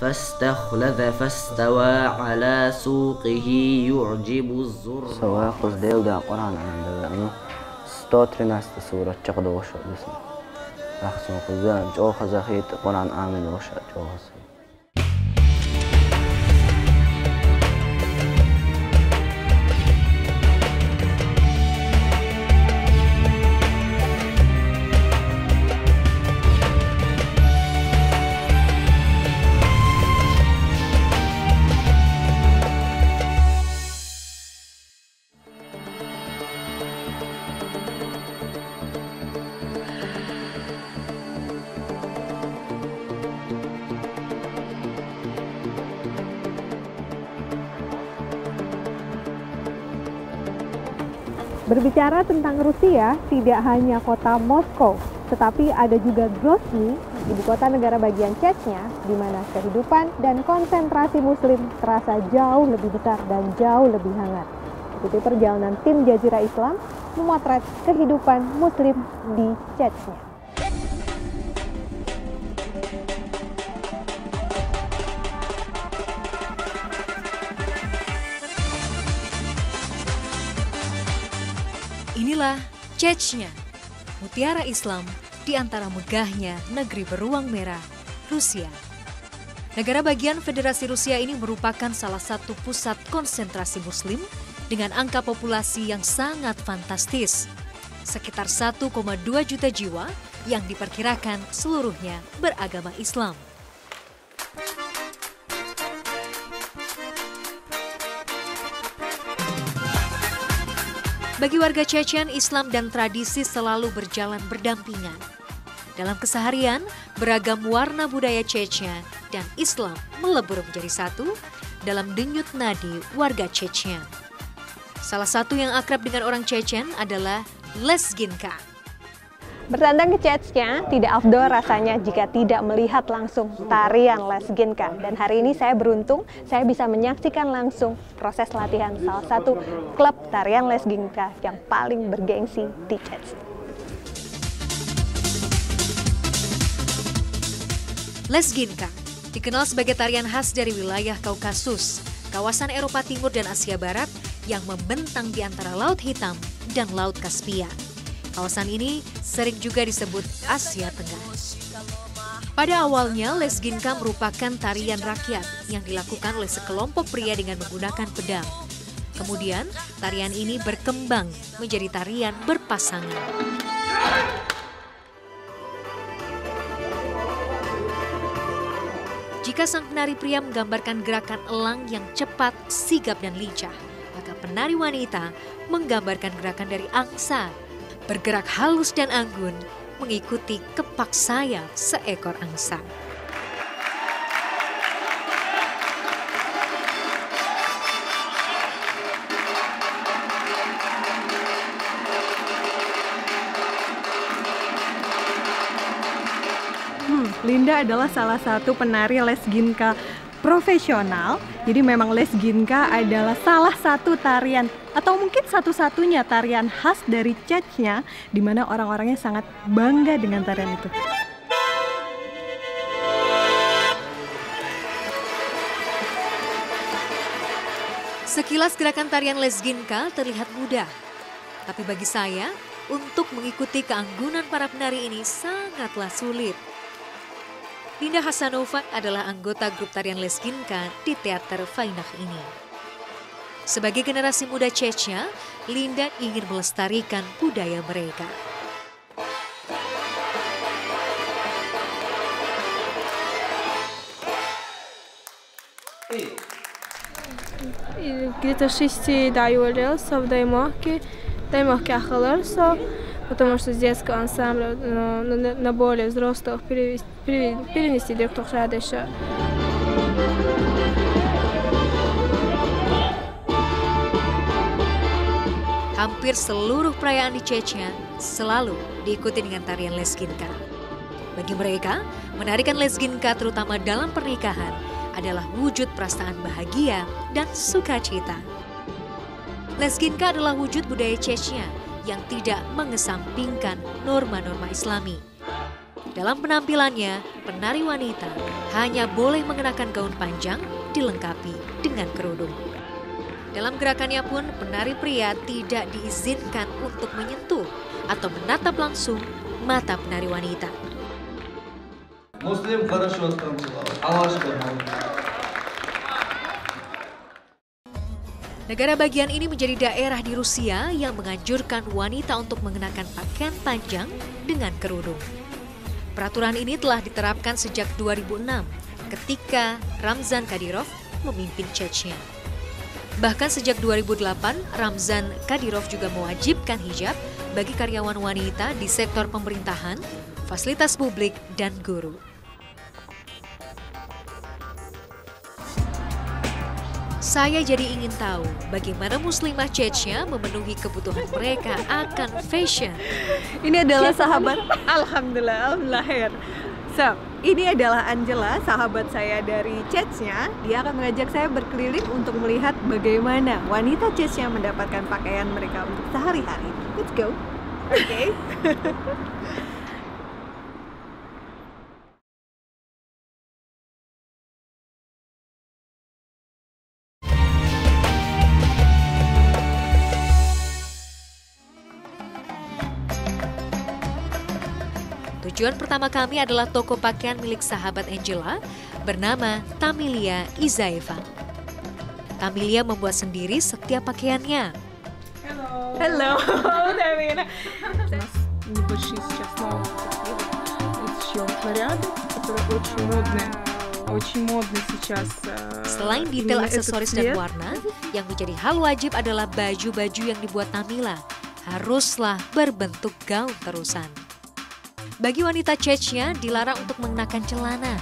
فاستخلذ فاستوى على سوقه يعجب الزر. سواء قصدي وده قرآن عندنا 113 سورة چقدر وشد بسم رخصم قزان جو خزاخيت قرآن آمن وشد جو خزاخيت. Berbicara tentang Rusia, tidak hanya kota Moskow, tetapi ada juga Grozny, ibu kota negara bagian Chechnya, di mana kehidupan dan konsentrasi Muslim terasa jauh lebih besar dan jauh lebih hangat. Ikuti perjalanan tim Jazirah Islam memotret kehidupan Muslim di Chechnya. Inilah Chechnya, mutiara Islam di antara megahnya negeri beruang merah, Rusia. Negara bagian Federasi Rusia ini merupakan salah satu pusat konsentrasi Muslim dengan angka populasi yang sangat fantastis. Sekitar 1,2 juta jiwa yang diperkirakan seluruhnya beragama Islam. Bagi warga Chechen, Islam dan tradisi selalu berjalan berdampingan. Dalam keseharian, beragam warna budaya Chechnya dan Islam melebur menjadi satu dalam denyut nadi warga Chechen. Salah satu yang akrab dengan orang Chechen adalah Lezginka. Bertandang ke Chechnya tidak afdol rasanya jika tidak melihat langsung tarian Lezginka. Dan hari ini saya beruntung, saya bisa menyaksikan langsung proses latihan salah satu klub tarian Lezginka yang paling bergengsi di Chechnya. Lezginka dikenal sebagai tarian khas dari wilayah Kaukasus, kawasan Eropa Timur dan Asia Barat yang membentang di antara Laut Hitam dan Laut Kaspia. Kawasan ini sering juga disebut Asia Tengah. Pada awalnya, Lezginka merupakan tarian rakyat yang dilakukan oleh sekelompok pria dengan menggunakan pedang. Kemudian, tarian ini berkembang menjadi tarian berpasangan. Jika sang penari pria menggambarkan gerakan elang yang cepat, sigap, dan lincah, maka penari wanita menggambarkan gerakan dari angsa, bergerak halus dan anggun, mengikuti kepak sayap seekor angsa. Linda adalah salah satu penari Lezginka profesional. Jadi memang Lezginka adalah salah satu tarian atau mungkin satu-satunya tarian khas dari Chechnya di mana orang-orangnya sangat bangga dengan tarian itu. Sekilas gerakan tarian Lezginka terlihat mudah. Tapi bagi saya, untuk mengikuti keanggunan para penari ini sangatlah sulit. Linda Hasanova adalah anggota grup tarian Lezginka di teater Vainakh ini. Sebagai generasi muda Chechnya, Linda ingin melestarikan budaya mereka. Где-то 6 договорился в Даймахе охаларса, потому что с детского ансамбля на более взрослых перенести директор Шадеша. Hampir seluruh perayaan di Chechnya selalu diikuti dengan tarian Lezginka. Bagi mereka, menarikan Lezginka terutama dalam pernikahan adalah wujud perasaan bahagia dan sukacita. Lezginka adalah wujud budaya Chechnya yang tidak mengesampingkan norma-norma Islami. Dalam penampilannya, penari wanita hanya boleh mengenakan gaun panjang dilengkapi dengan kerudung. Dalam gerakannya pun, penari pria tidak diizinkan untuk menyentuh atau menatap langsung mata penari wanita. Muslim хорошо станцевал. Алашка. Negara bagian ini menjadi daerah di Rusia yang menganjurkan wanita untuk mengenakan pakaian panjang dengan kerudung. Peraturan ini telah diterapkan sejak 2006 ketika Ramzan Kadyrov memimpin Chechnya. Bahkan sejak 2008, Ramzan Kadyrov juga mewajibkan hijab bagi karyawan wanita di sektor pemerintahan, fasilitas publik, dan guru. Saya jadi ingin tahu bagaimana muslimah Chechnya memenuhi kebutuhan mereka akan fashion. Ini adalah sahabat, alhamdulillah, lahir. So, ini adalah Angela, sahabat saya dari Chechnya. Dia akan mengajak saya berkeliling untuk melihat bagaimana wanita Chechnya mendapatkan pakaian mereka untuk sehari-hari. Let's go. Oke. Tujuan pertama kami adalah toko pakaian milik sahabat Angela bernama Tamilia Izaeva. Tamilia membuat sendiri setiap pakaiannya. Hello, Тамила. Небольшие сейчас новые такие вот еще наряды, которые очень модные сейчас. Selain detail aksesoris dan warna, yang menjadi hal wajib adalah baju-baju yang dibuat Tamila haruslah berbentuk gaun terusan. Bagi wanita Chechnya dilarang untuk mengenakan celana.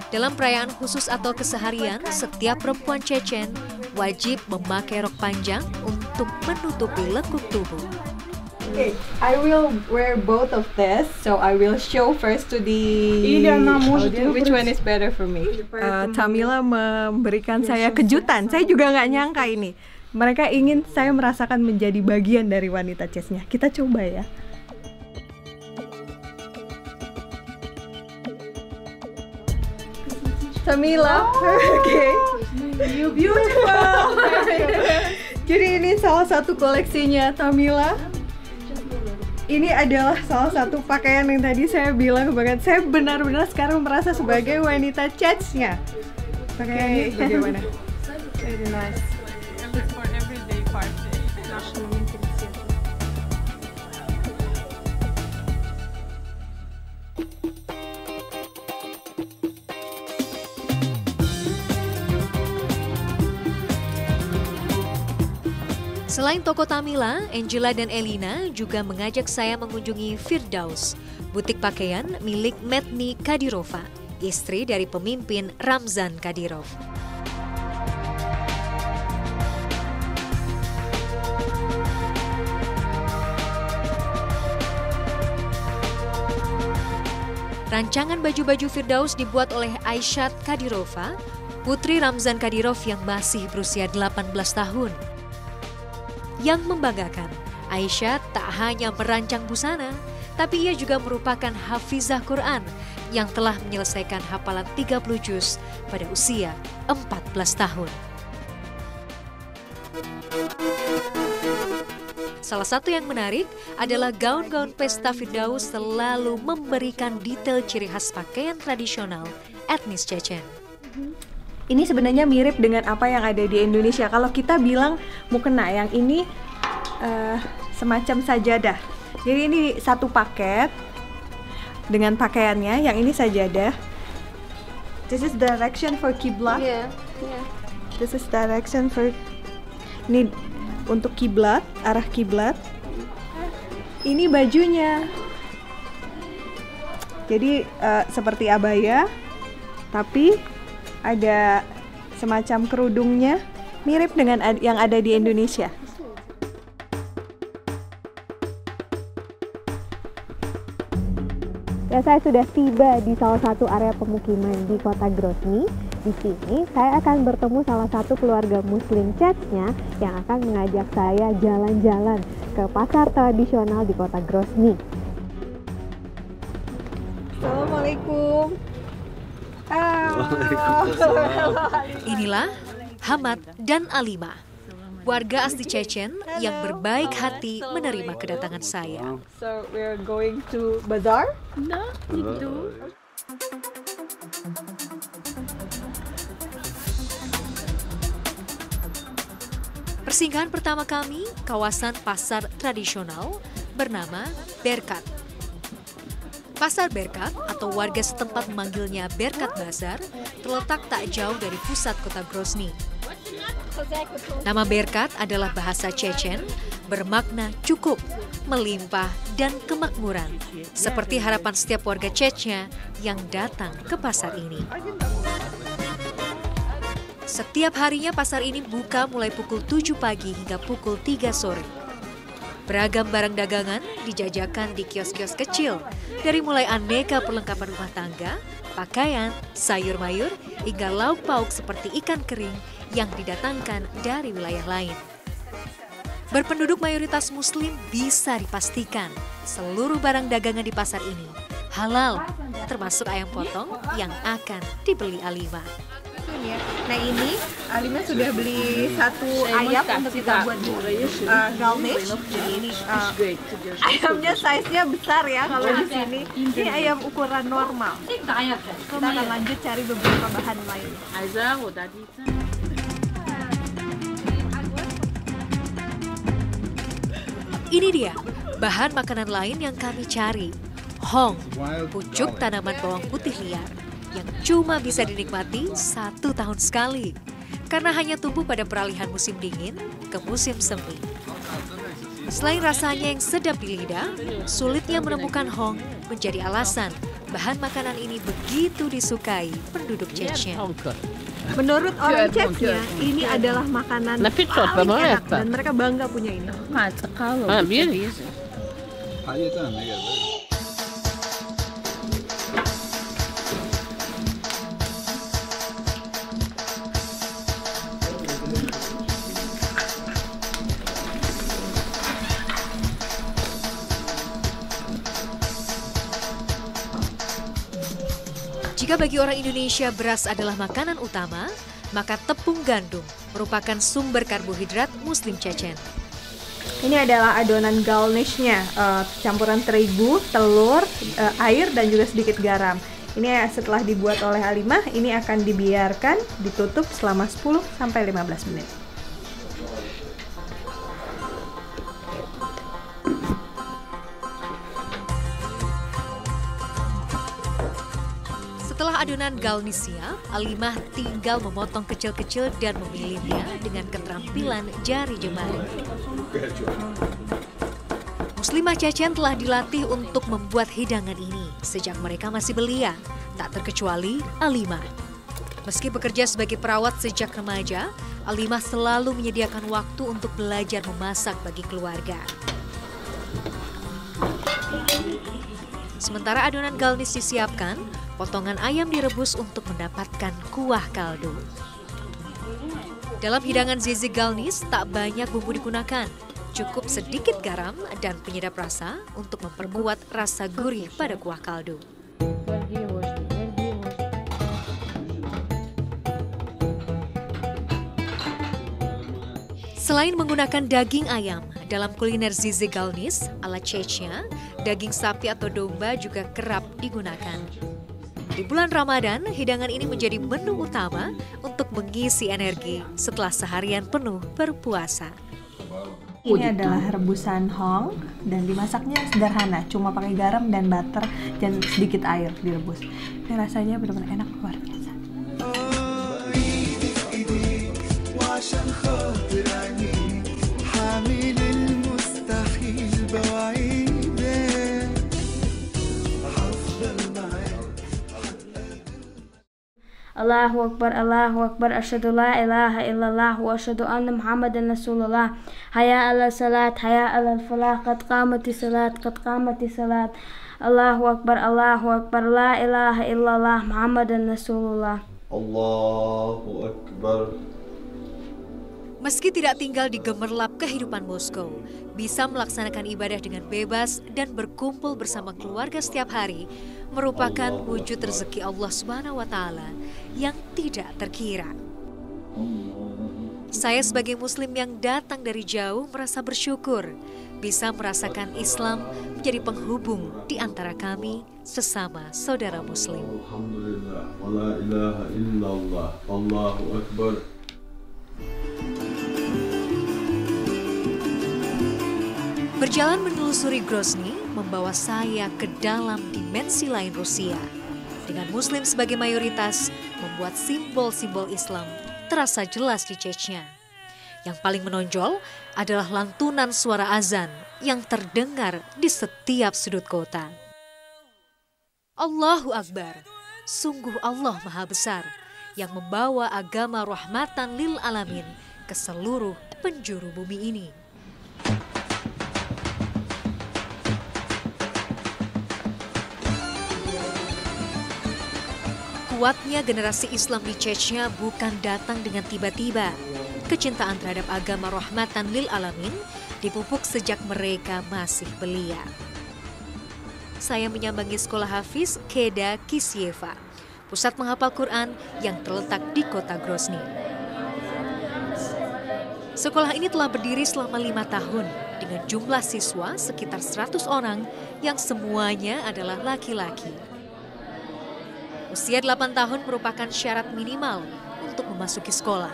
Dalam perayaan khusus atau keseharian, setiap perempuan Chechen wajib memakai rok panjang untuk menutupi lekuk tubuh. Okay, I will wear both of this, so I will show first to the audience which one is better for me. Tamila memberikan saya kejutan, saya juga nggak nyangka ini. Mereka ingin saya merasakan menjadi bagian dari wanita Chechnya. Kita coba ya. Tamila, okay. You beautiful. Jadi ini salah satu koleksinya Tamila. Ini adalah salah satu pakaian yang tadi saya bilang bahkan saya benar-benar sekarang merasa sebagai wanita Chechnya. Pakaiannya bagaimana? Very nice. It's for everyday party. National interest. Selain toko Tamila, Angela dan Elina juga mengajak saya mengunjungi Firdaus, butik pakaian milik Medni Kadyrova, istri dari pemimpin Ramzan Kadyrov. Rancangan baju-baju Firdaus dibuat oleh Aishat Kadyrova, putri Ramzan Kadyrov yang masih berusia 18 tahun. Yang membanggakan, Aisyah tak hanya merancang busana, tapi ia juga merupakan hafizah Quran yang telah menyelesaikan hafalan 30 juz pada usia 14 tahun. Salah satu yang menarik adalah gaun-gaun pesta Firdaus selalu memberikan detail ciri khas pakaian tradisional etnis Chechen. Ini sebenarnya mirip dengan apa yang ada di Indonesia. Kalau kita bilang mukena, yang ini semacam sajadah. Jadi ini satu paket dengan pakaiannya, yang ini sajadah. This is direction for kiblat. Yeah. This is direction for, ini untuk kiblat, arah kiblat. Ini bajunya. Jadi seperti abaya, tapi ada semacam kerudungnya, mirip dengan yang ada di Indonesia. Ya, saya sudah tiba di salah satu area pemukiman di kota Grozny. Di sini saya akan bertemu salah satu keluarga Muslim Chechnya yang akan mengajak saya jalan-jalan ke pasar tradisional di kota Grozny. Inilah Hamad dan Alimah, warga asli Chechen yang berbaik hati menerima kedatangan saya. So we're going to bazaar? Persinggahan pertama kami, kawasan pasar tradisional bernama Berkat. Pasar Berkat atau warga setempat memanggilnya Berkat Bazar terletak tak jauh dari pusat kota Grozny. Nama Berkat adalah bahasa Chechen, bermakna cukup, melimpah, dan kemakmuran. Seperti harapan setiap warga Chechnya yang datang ke pasar ini. Setiap harinya pasar ini buka mulai pukul 7 pagi hingga pukul 3 sore. Beragam barang dagangan dijajakan di kios-kios kecil, dari mulai aneka perlengkapan rumah tangga, pakaian, sayur mayur, hingga lauk pauk seperti ikan kering yang didatangkan dari wilayah lain. Berpenduduk mayoritas muslim bisa dipastikan seluruh barang dagangan di pasar ini halal, termasuk ayam potong yang akan dibeli Alimah. Nah ini Alimah sudah beli satu ayam untuk kita buat galnish. Jadi ini ayamnya size-nya besar ya kalau di sini. Ini ayam ukuran normal. Kita akan lanjut cari beberapa bahan lainnya. Ini dia bahan makanan lain yang kami cari. Hong, pucuk tanaman bawang putih liar yang cuma bisa dinikmati 1 tahun sekali karena hanya tumbuh pada peralihan musim dingin ke musim semi. Selain rasanya yang sedap di lidah, sulitnya menemukan hong menjadi alasan bahan makanan ini begitu disukai penduduk Chechnya. Menurut orang Chechnya, ini adalah makanan paling enak dan mereka bangga punya ini. Jika bagi orang Indonesia beras adalah makanan utama, maka tepung gandum merupakan sumber karbohidrat Muslim Chechen. Ini adalah adonan galnishnya, campuran terigu, telur, air, dan juga sedikit garam. Ini setelah dibuat oleh Alimah, ini akan dibiarkan ditutup selama 10-15 menit. Setelah adonan galnish siap, Alimah tinggal memotong kecil-kecil dan memilihnya dengan keterampilan jari jemari. Muslimah Chechen telah dilatih untuk membuat hidangan ini sejak mereka masih belia, tak terkecuali Alimah. Meski bekerja sebagai perawat sejak remaja, Alimah selalu menyediakan waktu untuk belajar memasak bagi keluarga. Sementara adonan galnish disiapkan, potongan ayam direbus untuk mendapatkan kuah kaldu. Dalam hidangan zizi galnish tak banyak bumbu digunakan, cukup sedikit garam dan penyedap rasa untuk memperkuat rasa gurih pada kuah kaldu. Selain menggunakan daging ayam, dalam kuliner zizi galnish ala Chechnya, daging sapi atau domba juga kerap digunakan. Di bulan Ramadan, hidangan ini menjadi menu utama untuk mengisi energi setelah seharian penuh berpuasa. Ini adalah rebusan hong dan dimasaknya sederhana, cuma pakai garam dan butter dan sedikit air direbus. Ini rasanya benar-benar enak, luar biasa. Allahu Akbar, asyhadu la ilaha illallah wa asyhadu anna Muhammadan Rasulullah. Hayya 'alal salat, hayya 'alal falah, qad qamatis salat, qad qamatis salat. Allahu Akbar, la ilaha illallah Muhammadan Rasulullah. Allahu Akbar. Meski tidak tinggal di gemerlap kehidupan Moskow, bisa melaksanakan ibadah dengan bebas dan berkumpul bersama keluarga setiap hari merupakan wujud rezeki Allah Subhanahu wa Ta'ala yang tidak terkira. Saya sebagai Muslim yang datang dari jauh merasa bersyukur bisa merasakan Islam menjadi penghubung di antara kami sesama saudara Muslim. Alhamdulillah, wala ilaha illallah, Allahu Akbar. Berjalan menelusuri Grozny membawa saya ke dalam dimensi lain Rusia. Dengan Muslim sebagai mayoritas, membuat simbol-simbol Islam terasa jelas di Chechnya. Yang paling menonjol adalah lantunan suara azan yang terdengar di setiap sudut kota. Allahu Akbar, sungguh Allah Maha Besar yang membawa agama rahmatan lil alamin ke seluruh penjuru bumi ini. Kuatnya generasi Islam di Chechnya bukan datang dengan tiba-tiba. Kecintaan terhadap agama rahmatan lil alamin dipupuk sejak mereka masih belia. Saya menyambangi sekolah Hafiz Keda Kisieva, pusat menghafal Quran yang terletak di kota Grozny. Sekolah ini telah berdiri selama 5 tahun dengan jumlah siswa sekitar 100 orang yang semuanya adalah laki-laki. Usia 8 tahun merupakan syarat minimal untuk memasuki sekolah.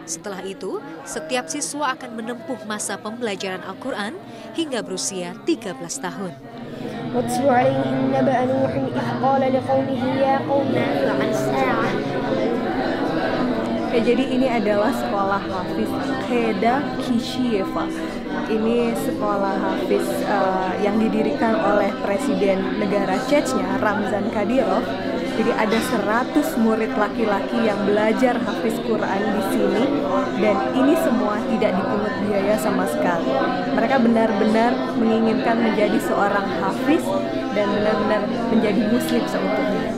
Setelah itu, setiap siswa akan menempuh masa pembelajaran Al-Quran hingga berusia 13 tahun. Jadi ini adalah sekolah Hafiz Keda Kisieva. Ini sekolah Hafiz yang didirikan oleh Presiden negara Chechnya, Ramzan Kadyrov. Jadi ada 100 murid laki-laki yang belajar Hafiz Quran di sini, dan ini semua tidak dipungut biaya sama sekali. Mereka benar-benar menginginkan menjadi seorang Hafiz dan benar-benar menjadi Muslim seutuhnya.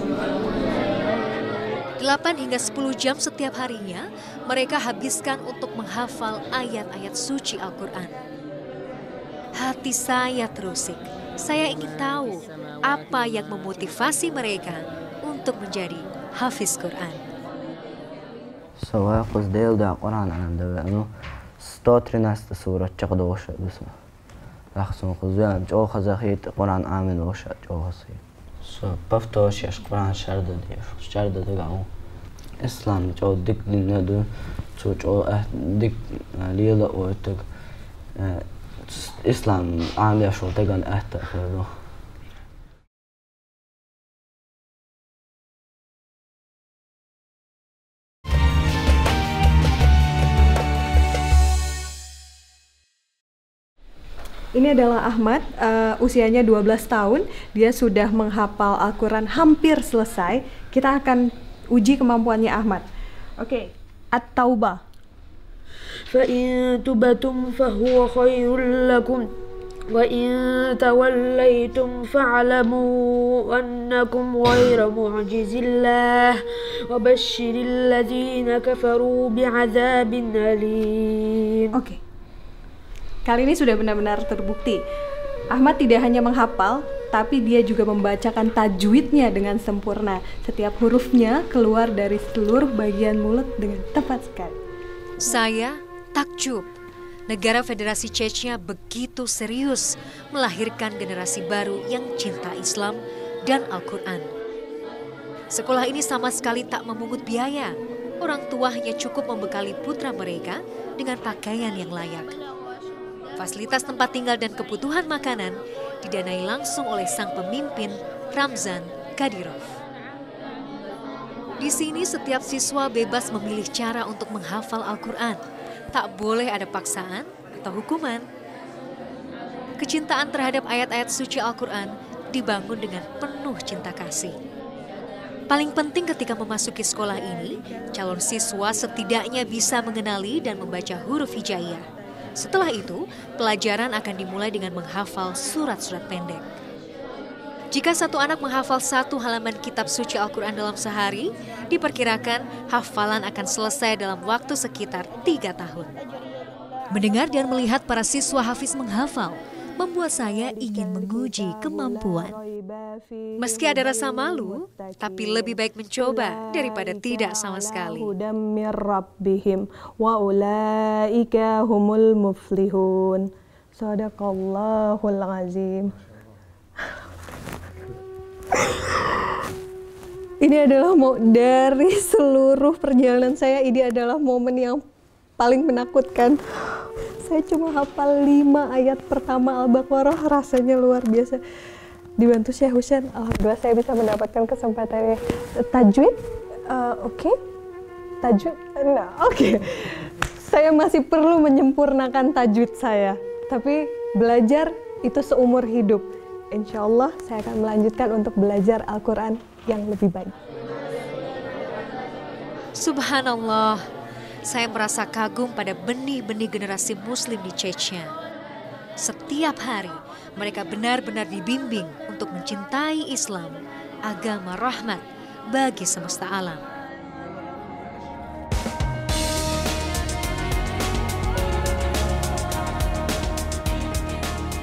8 hingga 10 jam setiap harinya mereka habiskan untuk menghafal ayat-ayat suci Al-Quran. Hati saya terusik. Saya ingin tahu apa yang memotivasi mereka untuk menjadi Hafiz Quran. سواء قصدي ده قرآن أنا ده إنه 113 سورة چقدر وشد بسمه رخصون قصدي جو خزاخيت قرآن آمن وشد جو خزاخيت بفتوش يش قرآن شرد ديش شرد ده قاو إسلام جو دك دين ده جو دك ليلا وتك إسلام عام يشو تكان أهتأخذه. Ini adalah Ahmad, usianya 12 tahun, dia sudah menghafal Al-Quran hampir selesai. Kita akan uji kemampuannya Ahmad. Oke, At-Taubah. فَإِن تُبْتُمْ فَهُوَ خَيْرٌ لَكُمْ وَإِن تَوَلَّيْتُمْ فَاعْلَمُوا أَنَّكُمْ غَيْرَ مُعْجِزِ اللَّهِ وَبَشِّرِ الَّذِينَ كَفَرُوا بِعَذَابٍ أَلِيمٍ. Oke. Kali ini sudah benar-benar terbukti. Ahmad tidak hanya menghafal, tapi dia juga membacakan tajwidnya dengan sempurna. Setiap hurufnya keluar dari seluruh bagian mulut dengan tepat sekali. Saya takjub. Negara Federasi Chechnya begitu serius melahirkan generasi baru yang cinta Islam dan Al-Quran. Sekolah ini sama sekali tak memungut biaya. Orang tua hanya cukup membekali putra mereka dengan pakaian yang layak. Fasilitas tempat tinggal dan kebutuhan makanan didanai langsung oleh sang pemimpin Ramzan Kadyrov. Di sini setiap siswa bebas memilih cara untuk menghafal Al-Quran. Tak boleh ada paksaan atau hukuman. Kecintaan terhadap ayat-ayat suci Al-Quran dibangun dengan penuh cinta kasih. Paling penting ketika memasuki sekolah ini, calon siswa setidaknya bisa mengenali dan membaca huruf hijaiyah. Setelah itu, pelajaran akan dimulai dengan menghafal surat-surat pendek. Jika satu anak menghafal 1 halaman kitab suci Al-Quran dalam sehari, diperkirakan hafalan akan selesai dalam waktu sekitar 3 tahun. Mendengar dan melihat para siswa hafiz menghafal, membuat saya ingin menguji kemampuan. Meski ada rasa malu, tapi lebih baik mencoba daripada tidak sama sekali. Sadaqallahul azim. Ini adalah dari seluruh perjalanan saya, ini adalah momen yang paling menakutkan. Saya cuma hafal 5 ayat pertama Al-Baqarah, rasanya luar biasa. Dibantu Syekh Husain, alhamdulillah saya bisa mendapatkan kesempatannya. Tajwid, oke. Tajwid, nah, oke. Saya masih perlu menyempurnakan tajwid saya, tapi belajar itu seumur hidup. Insya Allah saya akan melanjutkan untuk belajar Al-Quran yang lebih baik. Subhanallah, saya merasa kagum pada benih-benih generasi muslim di Chechnya. Setiap hari mereka benar-benar dibimbing untuk mencintai Islam, agama rahmat bagi semesta alam.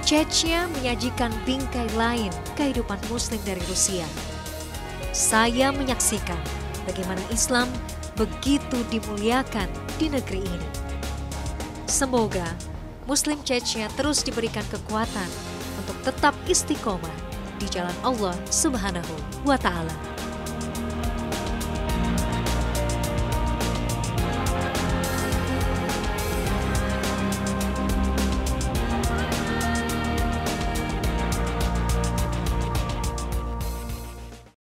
Chechnya menyajikan bingkai lain kehidupan muslim dari Rusia. Saya menyaksikan bagaimana Islam begitu dimuliakan di negeri ini. Semoga Muslim Chechnya terus diberikan kekuatan untuk tetap istiqomah di jalan Allah Subhanahu wa Ta'ala.